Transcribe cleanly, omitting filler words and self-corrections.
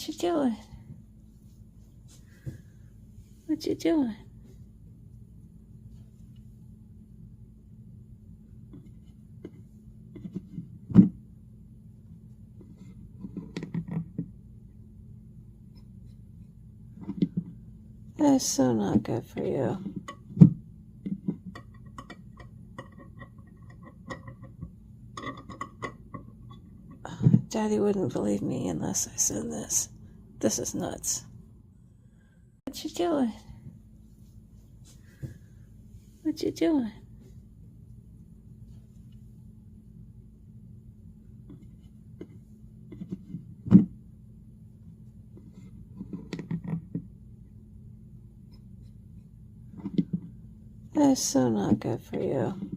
What you doing? What you doing? That's so not good for you. Daddy wouldn't believe me unless I said this. This is nuts. What you doing? What you doing? That's so not good for you.